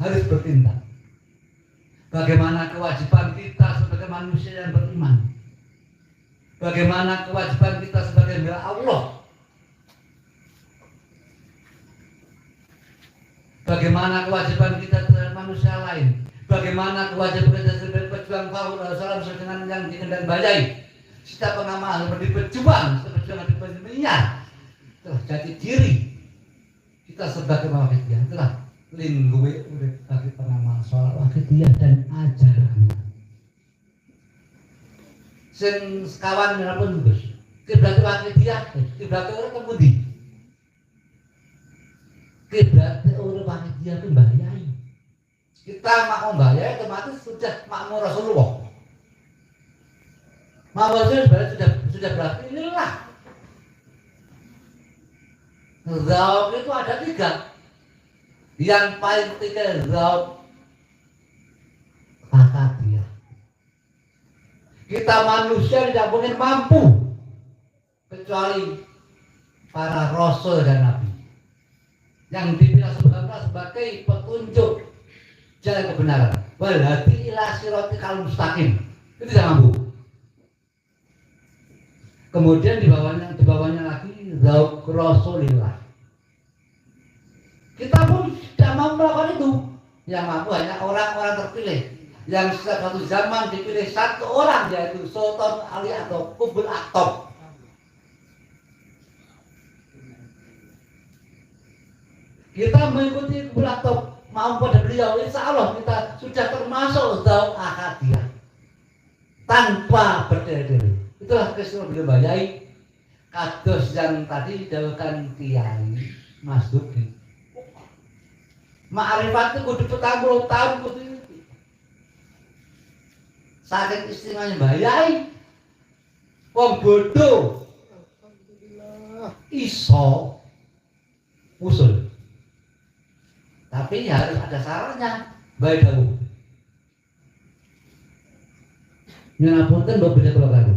harus bertindak. Bagaimana kewajiban kita sebagai manusia yang beriman? Bagaimana kewajiban kita sebagai hamba Allah? Bagaimana kewajiban kita terhadap manusia lain? Bagaimana kewajiban kita sebagai pejuang Rasulullah SAW dengan yang dikendang bayai? Setiap pengamal harus berjuang, berjuang di dunia. Telah jati diri kita sebagai wakilnya telah lingkungi urip bagi pengamal soal wakilnya dan ajarannya. Sing sekawan menapun Gus, kiblat wakilnya, kiblat orang kemudi. Kiblat orang wakilnya itu bahayai. Kita makmum bahayai, otomatis sudah makmum Rasulullah. Makmum sudah berarti inilah. Zauk itu ada 3. Yang paling ketiga zauk akadiyah. Kita manusia tidak mungkin mampu kecuali para rasul dan nabi yang dipilih sebagai petunjuk jalan kebenaran. Wal hadi ila siratikal mustaqim. Itu tidak mampu. Kemudian di bawahnya lagi zauk rasulillah. Kita pun tidak mau melakukan itu. Yang mampu hanya orang-orang terpilih yang setiap satu zaman dipilih satu orang, yaitu Sultan Ali atau Qutbul Aqtab. Kita mengikuti Qutbul Aqtab, mau pada beliau, insya Allah kita sudah termasuk zauk akadiyah tanpa berdiri. Itulah Kristus beliau bayai kados yang tadi didawuhkan Kiai Mas Duki. Ma'rifat itu kudu 40 tahun kudu itu. Saking istimewanya bayai wong bodoh iso usul. Tapi harus ada syaratnya. Baik dahulu. Nyapunten mbok beda kula karo.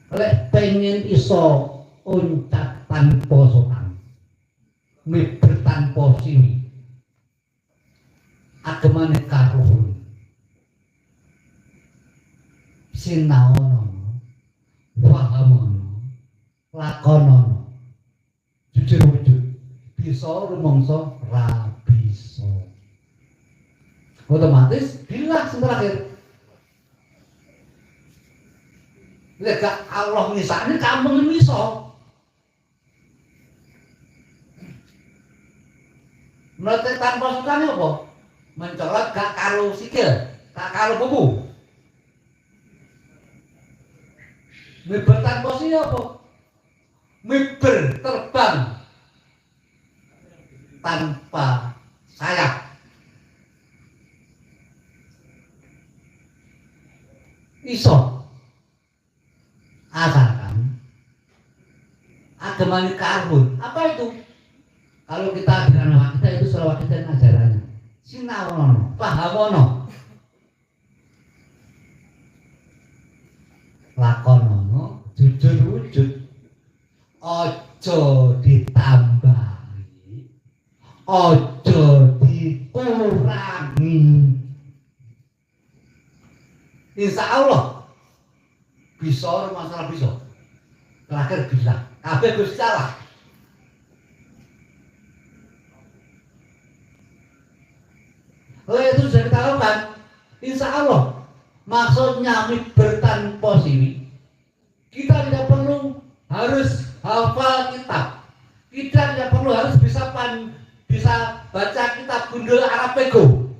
Lek pengen iso uncat tanpa sopan, miber tanpa sini, agemane karuhun, sinaono, wahamono, lakonono, jujur wujud, bisa rumangsa ra bisa. Otomatis bilang terakhir. Lek Allah misane kamu iso. Menurut tanpa sukane apa? Mencolot gak karo sikil, gak karo bubu. Miber tanpa sikil apa? Miber terbang tanpa sayap. Iso. Asalkan agamanya karbon. Apa itu? Kalau kita dengan kita itu selawat kita dan ajarannya. Sinawono, pahamono, lakonono, jujur wujud. Ojo ditambahi, ojo dikurangi. Insya Allah bisa masalah bisa. Terakhir bisa. Kabeh Gusti Allah. Itu sudah kita lakukan. Insya Allah. Maksudnya miber tanpa sini. Kita tidak perlu harus hafal kitab. Kita tidak perlu harus bisa baca kitab gundul Arab Pego.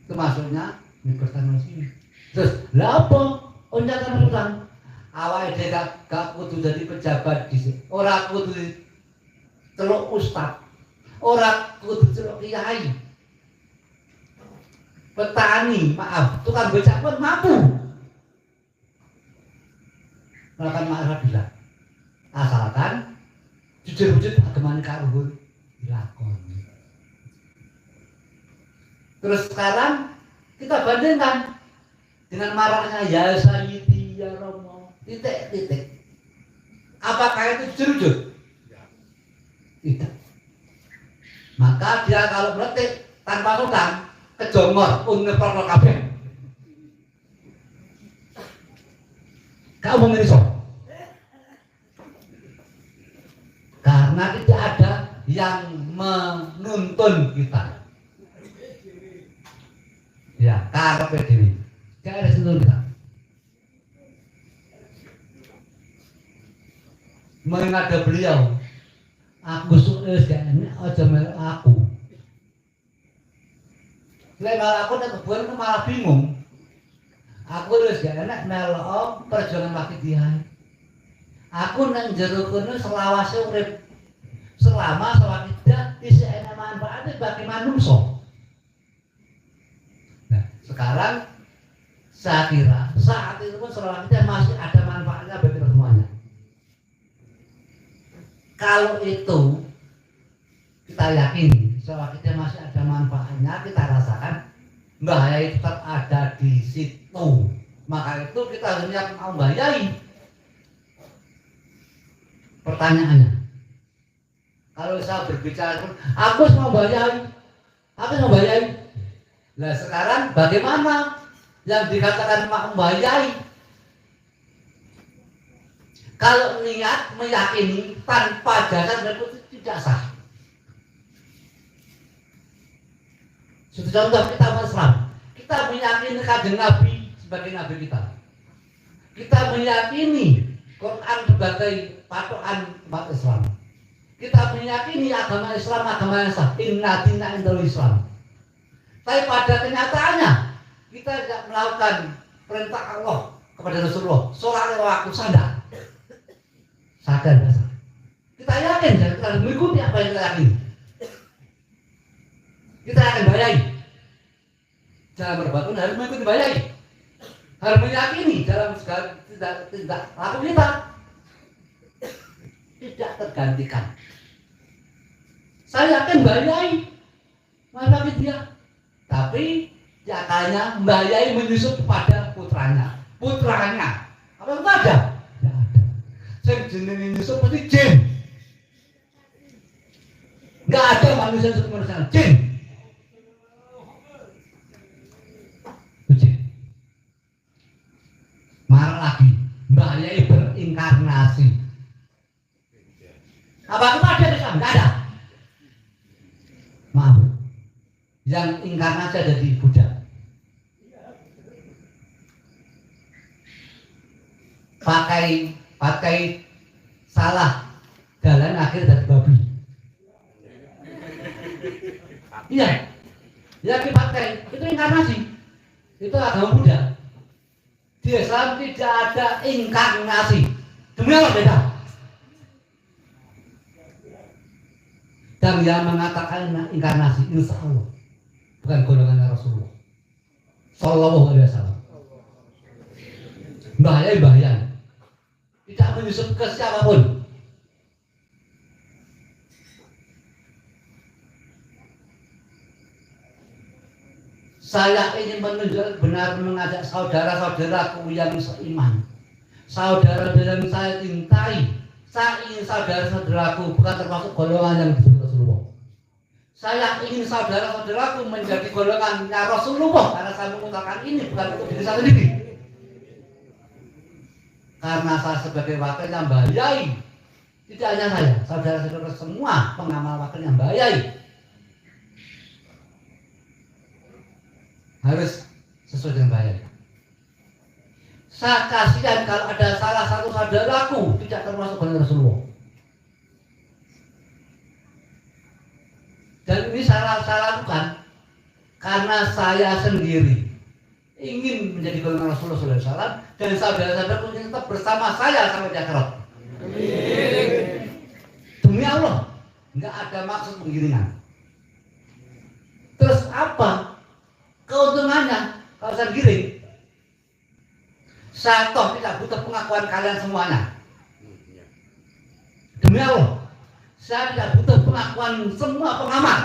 Itu maksudnya miber tanpa sini. Terus, lah apa? Onjakan utang. Awalnya dia gak kudu jadi pejabat di sini. Orang kudu celuk ustad. Orang kudu celuk kiai. Petani, maaf, tukang becak pun mampu. Melakukan ma'rifat bila. Asalkan jujur wujud agamanya karuhun dilakoni. Terus sekarang kita bandingkan dengan maraknya ya Sayyidi ya Romo titik. Apakah itu jujur? Tidak. Maka dia kalau meletik tanpa utang kejongor unepro kabeh. Kamu ngeriso. Karena tidak ada yang menuntun kita. Ya, karepe dhewe. Tidak ada yang menuntun kita. Menghadap beliau, aku suka sekali, aja melok aku. Malah aku nek kebuan malah bingung. Aku wis gak enak melok perjuangan wakil Kiai. Aku nang jero kono selawase urip. Selama sawakida isih enak manfaate bagi manungsa. Nah, sekarang saya kira saat itu pun selawakida masih ada manfaatnya bagi kita semuanya. Kalau itu kita yakini selawakida masih ada manfaatnya, kita rasakan Mbah Yai tetap ada di situ. Maka itu kita harus niat mau Mbah Yai. Pertanyaannya, kalau saya berbicara pun, aku mau Mbah Yai, aku mau Mbah Yai. Nah sekarang bagaimana yang dikatakan Mbah Yai? Kalau niat meyakini tanpa dasar itu tidak sah. Sudah contoh kita Islam, kita meyakini kanjeng Nabi sebagai Nabi kita. Kita meyakini Quran sebagai patokan umat Islam. Kita meyakini agama Islam agama yang sah. Inna dina indal Islam. Tapi pada kenyataannya kita tidak melakukan perintah Allah kepada Rasulullah. Sholat lima waktu sadar dasar. Kita yakin dan kita mengikuti apa yang kita yakini. Kita akan bayai. Dalam berbuat harus mengikuti bayai. Harus meyakini dalam segala tidak laku kita tidak tergantikan. Saya yakin bayai mana dia. Tapi jakanya bayai menyusup kepada putranya. Putranya apa yang ada? Tidak ada. Saya jenenge nyusup pasti jin. Nggak ada manusia yang manusia jin. Marah lagi, Mbah Yai berinkarnasi. Apa itu ada di sana? Nggak ada. Maaf, yang inkarnasi ada di Buddha. Pakai salah jalan akhir dari babi. Iya, ya dipakai itu inkarnasi. Itu agama Buddha. Di Islam tidak ada inkarnasi. Demi Allah beda. Dan yang mengatakan inkarnasi insya Allah bukan golongan Rasulullah Sallallahu Alaihi Wasallam. Bahaya. Tidak menyusup ke siapapun. Saya ingin menunjukkan benar mengajak saudara-saudaraku yang seiman, saudara-saudara yang saya cintai. Saya ingin saudara-saudaraku bukan termasuk golongan yang disebut Rasulullah. Saya ingin saudara-saudaraku menjadi golongannya Rasulullah karena saya mengutarakan ini bukan untuk diri saya sendiri. Karena saya sebagai wakilnya Mbah Yai, tidak hanya saya, saudara-saudara semua pengamal wakilnya Mbah Yai harus sesuai dengan bayar. Saya kasihan kalau ada salah satu saudaraku tidak termasuk golongan Rasulullah. Dan ini saya lakukan karena saya sendiri ingin menjadi golongan Rasulullah SAW dan saudara-saudaraku ingin tetap bersama saya sampai di akhirat. Demi Allah, nggak ada maksud penggiringan. Terus apa keuntungannya kalau saya giring? Saya toh tidak butuh pengakuan kalian semuanya. Demi Allah, saya tidak butuh pengakuan semua pengamat.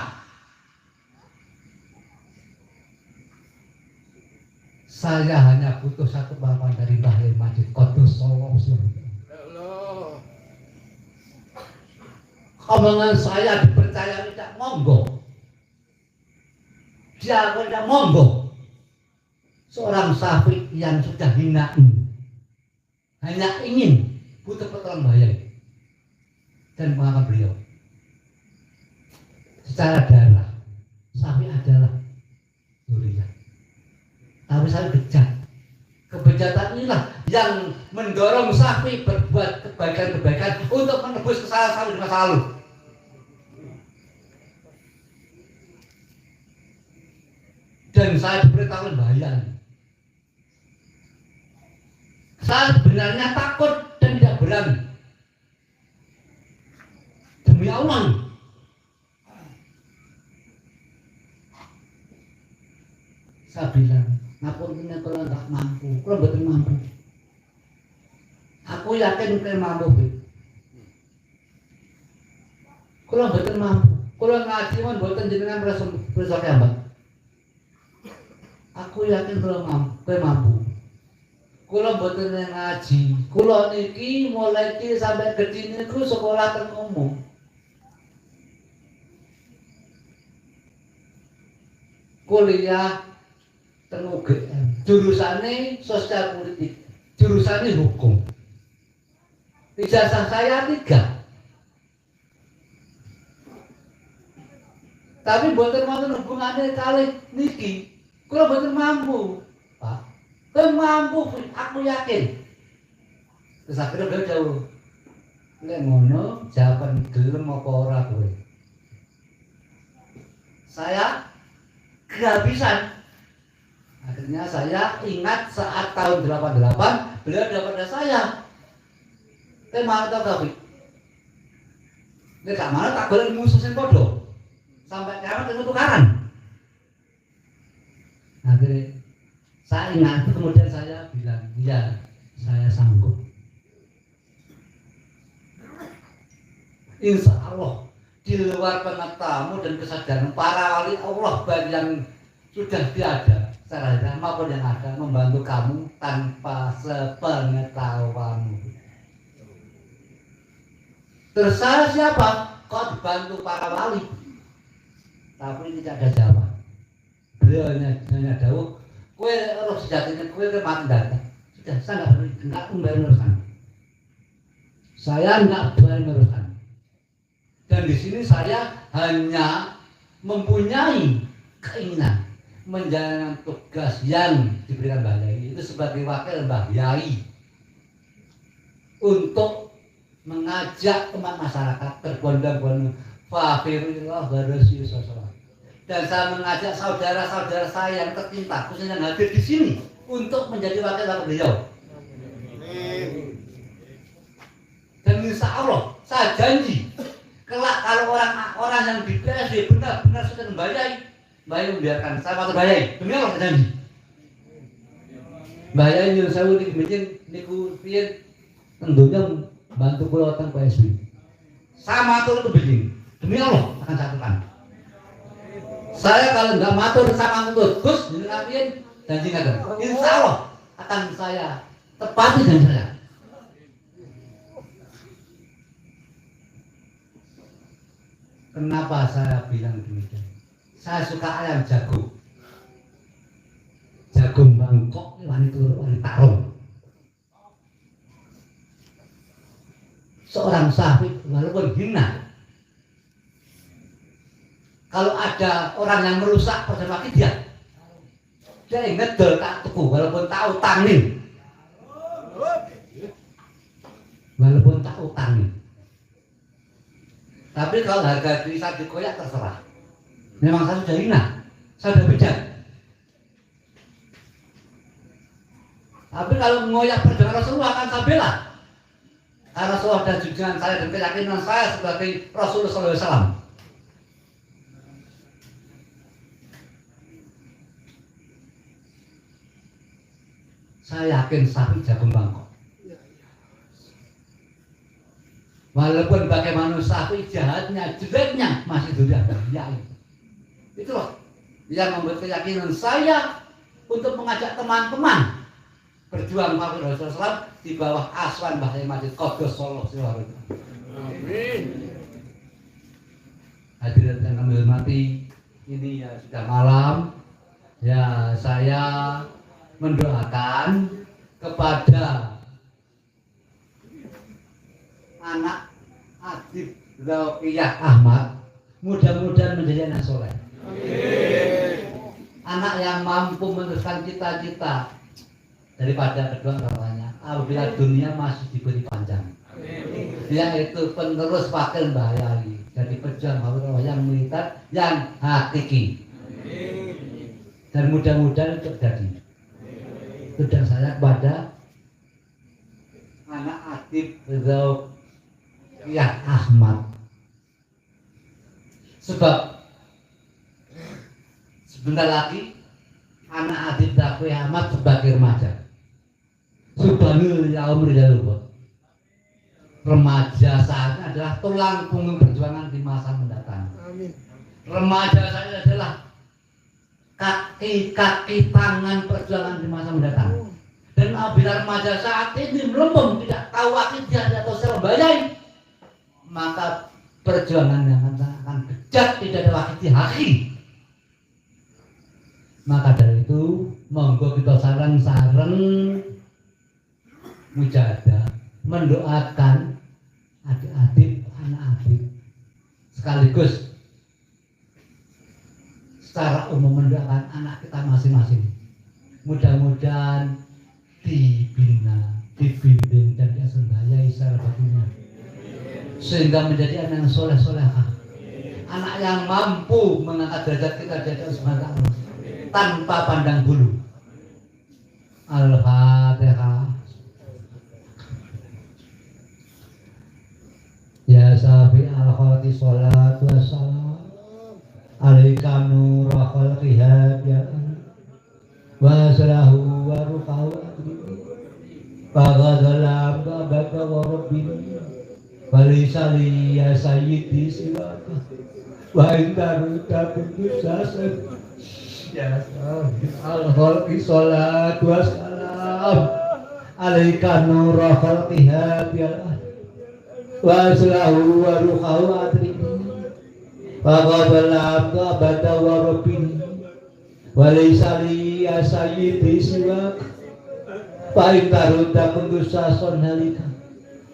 Saya hanya butuh satu pengakuan dari Mbah Yai Majid Qudus Sallallahu Alaihi Wasallam. Omongan saya dipercaya tidak monggo. Dia akan monggo. Seorang Syafi'i yang sudah hina hanya ingin butuh pertolongan Mbah dan mengangkat beliau secara darah. Syafi'i adalah Durian, tapi saya bejat. Kebejatan inilah yang mendorong Syafi'i berbuat kebaikan-kebaikan untuk menebus kesalahan Syafi'i di masa lalu. Dan saya diberitahu bayang. Saya sebenarnya takut dan tidak berani. Demi Allah. Saya bilang, ngapun ini kalau nggak mampu, kalau betul mampu. Aku yakin kalian mampu. Kalau betul mampu, kalau ngaji man betul jenengan berasa kiamat. Aku yakin kalau mampu. Kula mboten ngaji. Kula niki mulai iki sampai gedhe niku sekolah teng umum. Kuliah teng UGM. Jurusane sosial politik, jurusane hukum. Ijazah saya 3. Tapi mboten wonten hubungane kalih niki. Kula mboten mampu, Pak. Mampu, aku yakin. Terus akhirnya beliau jauh. Lek ngono, jawaban gelem apa ora kowe? Saya kehabisan. Akhirnya saya ingat saat tahun 88 beliau daripada saya. Mau tau gak? Nek gak mau tak golek musuh sing padha. Sampai kiamat itu tukaran. Akhirnya saya ingat, kemudian saya bilang, ya saya sanggup. Insya Allah di luar pengetahuan dan kesadaran para wali Allah baik yang sudah tiada secara maupun yang ada membantu kamu tanpa sepengetahuanmu. Terus saya siapa? Kok dibantu para wali? Tapi tidak ada jawaban. Beliau hanya jauh. Kue roh sejatinya kue mati datang. Sudah saya nggak kembali meneruskan. Saya nggak kembali meneruskan. Dan di sini saya hanya mempunyai keinginan menjalankan tugas yang diberikan Mbah Yai itu sebagai wakil Mbah Yai untuk mengajak teman masyarakat berbondong-bondong fafirullah warasiusallam. Dan saya mengajak saudara-saudara saya yang tercinta, khususnya yang hadir di sini, untuk menjadi wakil beliau. Dan insya Allah, saya janji, kelak kalau orang yang di PSD benar-benar sudah membiarkan saya masuk Mbah Yai. Demi Allah saya janji. Mbah Yai nyuruh saya di mesin niku piye tentunya bantu kula teng PSD. Saya matur ke begini. Demi Allah akan catatan. Saya kalau nggak matur sama ngutut Gus jenengan janji ngaten. Insya Allah akan saya tepati janji saya. Kenapa saya bilang demikian? Saya suka ayam jago. Jagung Bangkok wani turu wani tarung. Seorang Syafi'i walaupun hina, kalau ada orang yang merusak pada waktu dia ngedol tak tuku walaupun tak utangin, walaupun tak utangin. Tapi kalau harga diri saya dikoyak terserah. Memang saya sudah hina, saya sudah bejat. Tapi kalau mengoyak perjuangan Rasulullah akan saya bela. Karena Rasulullah dan junjungan saya dan keyakinan saya sebagai Rasulullah SAW. Saya yakin Syafi'i jagung Bangkok. Walaupun bagaimana Syafi'i jahatnya, jeleknya masih Durian Mbah Yai. Itulah yang membuat keyakinan saya untuk mengajak teman-teman berjuang melawan Rasulullah SAW di bawah asuhan Mbah Yai Masjid Qudus Solo Sidoarjo. Amin. Hadirin yang kami hormati, ini ya sudah malam. Ya, saya mendoakan kepada anak Adib Roqiyah Ahmad, mudah-mudahan menjadi anak soleh. Anak yang mampu meneruskan cita-cita daripada kedua orang tuanya apabila dunia masih diberi panjang. Yaitu penerus wakil Mbah Yali, jadi pejuang Maulana yang militer yang hakiki. Dan mudah-mudahan itu terjadi. Itu dan saya kepada anak Adib Roqiyah Ahmad. Sebab sebentar lagi anak Adib Roqiyah Ahmad sebagai remaja. Subhanul yaum ridalubah. Remaja saatnya adalah tulang punggung perjuangan di masa mendatang. Amin. Remaja saatnya adalah kaki tangan perjuangan di masa mendatang. Dan apabila remaja saat ini melempem, tidak tahu akidah atau serbayai, maka perjuangan yang akan bejat, tidak ada akidah haki. Maka dari itu monggo kita sareng-sareng mujahadah mendoakan adik-adik, anak adik, sekaligus secara umum mendoakan anak kita masing-masing. Mudah-mudahan dibina, dibimbing dan diasembahai secara batinnya, sehingga menjadi anak yang soleh-solehah, anak yang mampu mengangkat derajat kita di atas Allah tanpa pandang bulu. Al-Fatihah. Ya sabi al-khati sholatu wassalam alaika nura khalqihab ya wa salahu wa ruqahu faghadalam babaka wa rabbini walisali ya sayyidi siwaka wa intaruta kudusasan ya sabi al-khati sholatu wassalam alaika nura khalqihab ya wa salahu wa ruqahu adrini faqadalam qabata wa rabbini walisali ya sayyidi siwak fa'intaruda kundusa sonhalika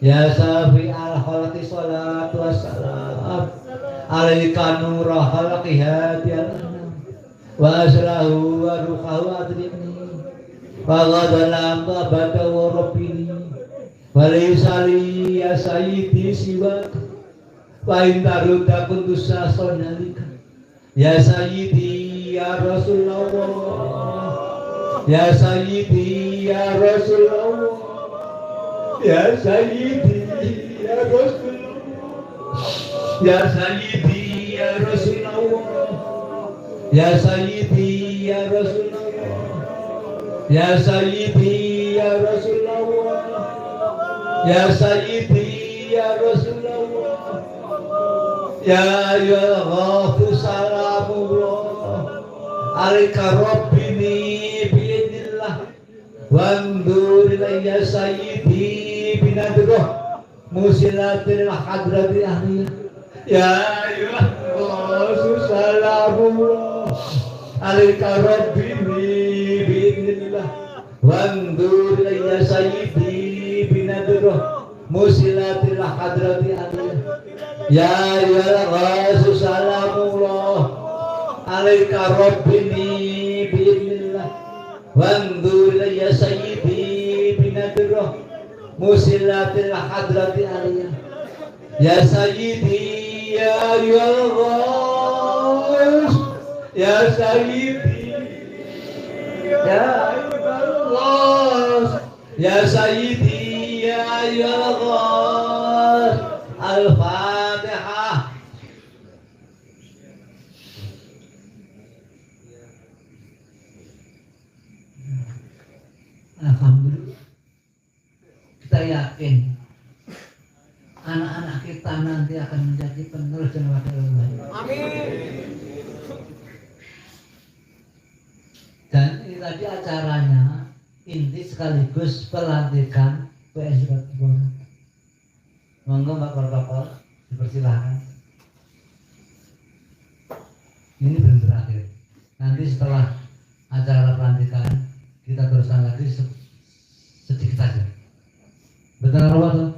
ya safi al-khalqi salatu wassalam alaika nura khalqiha bi'al-anam wa salahu wa ruqahu adrini faqadalam qabata wa rabbini walisali ya sayyidi siwak wa intaruda kundusa sonalika ya sayyidi ya Rasulullah ya sayyidi ya Rasulullah ya sayyidi ya Rasulullah ya sayyidi ya Rasulullah ya sayyidi ya Rasulullah ya sayyidi ya Rasulullah ya sayyidi ya Rasulullah ya Ghafur salamullah alaika rabbini bi'idnillah wandur ilayya sayyidi binadroh musilatil hadrati ahliyah ya Ghafur salamullah alaika rabbini bi'idnillah wandur ilayya sayyidi binadroh musilatil hadrati aliyah ya Rasul salamullah alaika rabbini bi'idnillah wandur ilayya sayyidi binadroh musilatil hadrati aliyah ya sayyidi ya Rasul ya sayyidi ya Allah ya sayyidi ya Allah. Al-Fatihah. Alhamdulillah. Kita yakin anak-anak kita nanti akan menjadi penerus dan wakil Allah. Amin. Dan ini tadi acaranya inti sekaligus pelantikan PS Batu. Monggo Mbak Protokol dipersilahkan. Ini belum berakhir. Nanti setelah acara pelantikan kita teruskan lagi sedikit saja. Betul apa tuh?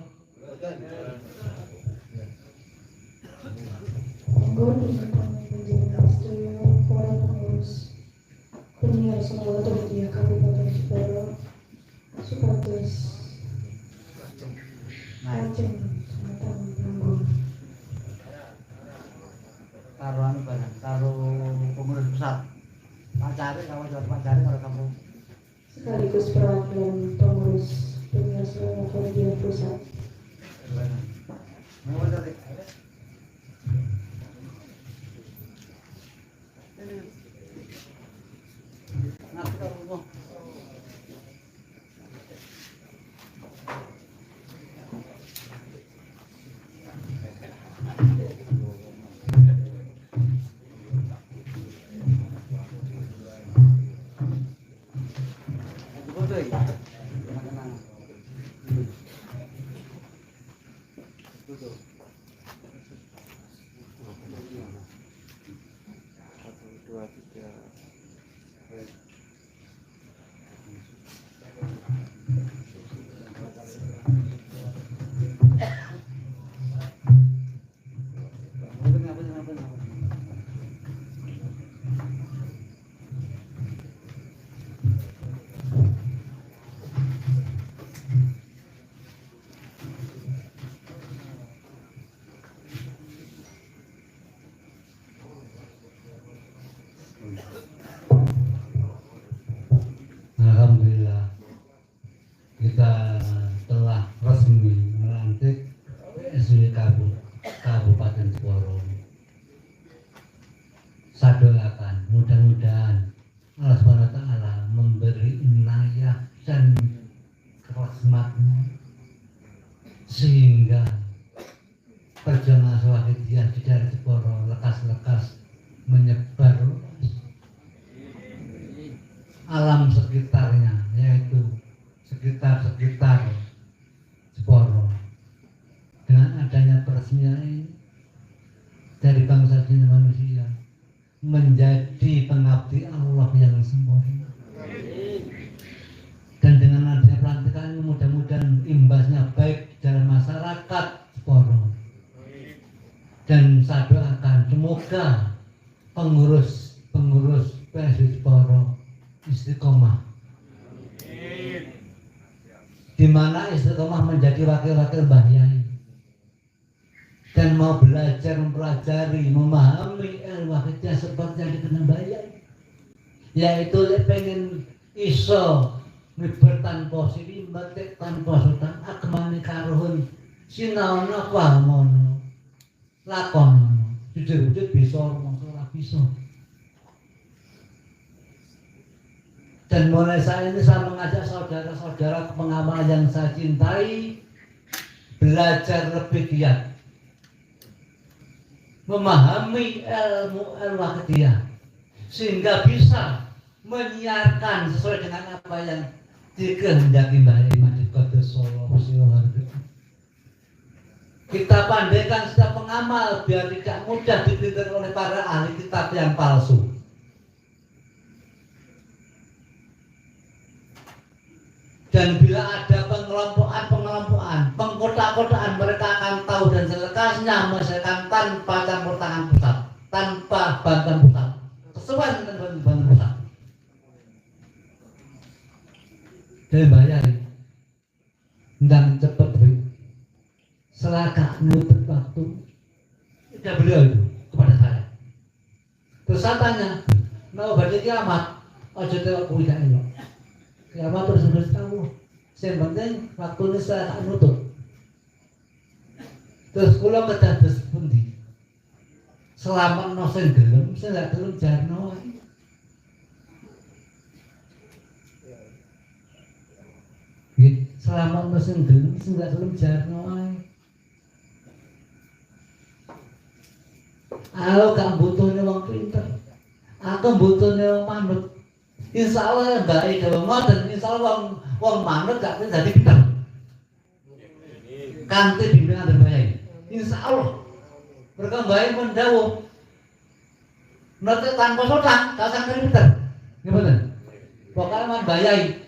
Guru menjadi istri para pengurus Kurnia Rasulullah Muhammadiyah Kabupaten Jepara Supados Lajeng Sumatera Nanggung Karo anu barang, karo pengurus pusat. Pacare kalau jawab pacare kalau kamu sekaligus perwakilan pengurus Kurnia Rasulullah Muhammadiyah Pusat. Mau cari. Alhamdulillah kita telah resmi melantik PSW Kabupaten Jepara. Saya doakan mudah-mudahan Allah SWT memberi inayah dan rahmatnya sehingga perjuangan Salafiyah di daerah Jepara lekas-lekas menyebar alam sekitarnya, yaitu sekitar Jepara. Dengan adanya peresmian ini dari bangsa jin manusia menjadi pengabdi Allah yang sempurna. Dan dengan adanya pelantikan ini mudah-mudahan imbasnya baik dalam masyarakat Jepara. Dan saya doakan semoga pengurus PSW Jepara istiqomah, di mana istiqomah menjadi wakil-wakil Mbah Yai dan mau belajar, mempelajari, memahami ilmu akidah seperti yang dikenal Mbah Yai, yaitu pengen iso miber tanpa siri, batik tanpa sultan, akmani karuhun sinaono pahamono lakonono jujur-jujur bisa mongso ora bisa. Dan mulai saat ini saya mengajak saudara-saudara pengamal yang saya cintai belajar lebih giat, memahami ilmu akidah sehingga bisa menyiarkan sesuai dengan apa yang dikehendaki Mbah Imam Qudus Sallallahu Alaihi Wasallam. Kita pandaikan setiap pengamal biar tidak mudah dipinter oleh para ahli kitab yang palsu. Dan bila ada pengelompokan, pengkotak-kotakan, mereka akan tahu dan selekasnya menyelesaikan tanpa campur tangan pusat, tanpa bantuan pusat, sesuai dengan bantuan pusat. Dari bayar, dan cepat selaka menutup waktu. Tidak beliau itu kepada saya. Terus saya tanya, mau baca kiamat, ojo tewak kuliah ini. Kiamat terus tahu. Yang penting waktu ini saya tak nutup. Terus kula kedados pundi? Selamat no sing gelem, sing gak gelem jarno. Selamat no sing gelem, sing gak gelem jarno ae. Aku gak butuhnya wong pinter. Aku butuhnya wong manut. Insya Allah baik kalau ngoten, insya Allah wong manut gak bisa jadi pinter. Kanthi bimbingan dari Mbah Yai. Insya Allah mereka baik mendawuh Nanti tanpa sotang, kasang keributan. Gimana? Pokoknya man bayai.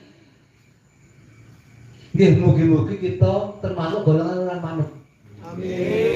Nggih, mugi-mugi kita termasuk golongan orang manuk. Amin.